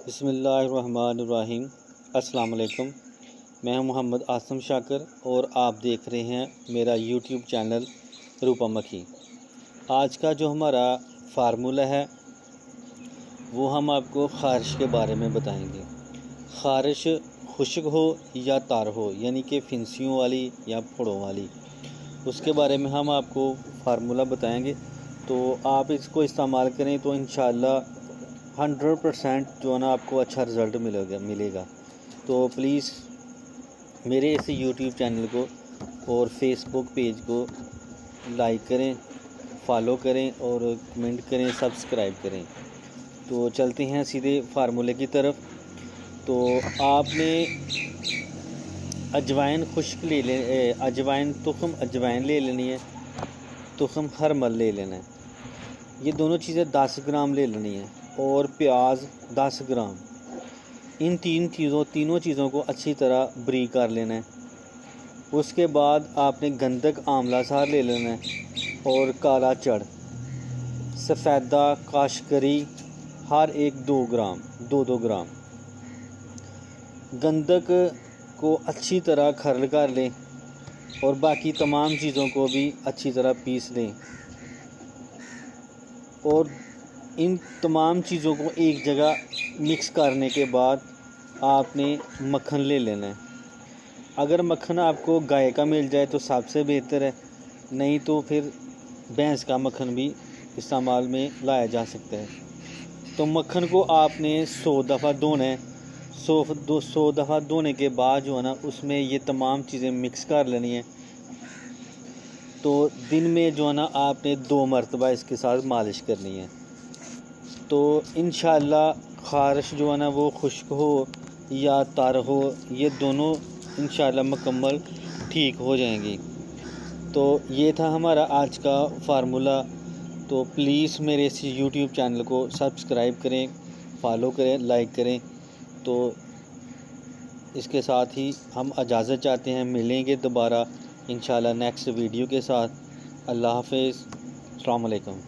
बिस्मिल्लाहिर्रहमानिर्रहीम। अस्सलाम वालेकुम। मैं हूं मोहम्मद आसम शाकर और आप देख रहे हैं मेरा यूट्यूब चैनल रूपा मक्खी। आज का जो हमारा फार्मूला है वो हम आपको ख़ारिश के बारे में बताएंगे। ख़ारिश खुश्क हो या तार हो, यानी कि फिंसियों वाली या फोड़ों वाली, उसके बारे में हम आपको फार्मूला बताएंगे। तो आप इसको इस्तेमाल करें तो इंशाअल्लाह 100% जो है ना आपको अच्छा रिज़ल्ट मिलेगा। तो प्लीज़ मेरे इस यूट्यूब चैनल को और फेसबुक पेज को लाइक करें, फॉलो करें और कमेंट करें, सब्सक्राइब करें। तो चलते हैं सीधे फार्मूले की तरफ। तो आपने अजवाइन खुश्क ले ले अजवाइन तुखम अजवाइन ले लेनी है, तुखम हरमल ले लेना है। ये दोनों चीज़ें 10 ग्राम ले लेनी है और प्याज 10 ग्राम। इन तीनों चीज़ों को अच्छी तरह ब्रीक कर लेना है। उसके बाद आपने गंधक आंवला सार ले लेना है और काला चढ़, सफ़ेदा, काशकरी हर एक 2 ग्राम। गंधक को अच्छी तरह खरल कर लें और बाकी तमाम चीज़ों को भी अच्छी तरह पीस लें और इन तमाम चीज़ों को एक जगह मिक्स करने के बाद आपने मक्खन ले लेना है। अगर मक्खन आपको गाय का मिल जाए तो सबसे बेहतर है, नहीं तो फिर भैंस का मक्खन भी इस्तेमाल में लाया जा सकता है। तो मक्खन को आपने 100 दफ़ा धोना है। 100 दफ़ा धोने के बाद जो है ना उसमें ये तमाम चीज़ें मिक्स कर लेनी है। तो दिन में जो है ना आपने 2 मरतबा इसके साथ मालिश करनी है। तो इंशाअल्लाह ख़ारिश जो है ना वो खुश्क हो या तर हो, ये दोनों इंशाअल्लाह मुकम्मल ठीक हो जाएंगी। तो ये था हमारा आज का फार्मूला। तो प्लीज़ मेरे इस यूट्यूब चैनल को सब्सक्राइब करें, फॉलो करें, लाइक करें। तो इसके साथ ही हम इजाज़त चाहते हैं, मिलेंगे दोबारा इंशाअल्लाह नेक्स्ट वीडियो के साथ। अल्लाह हाफ़िज़, अस्सलाम वालेकुम।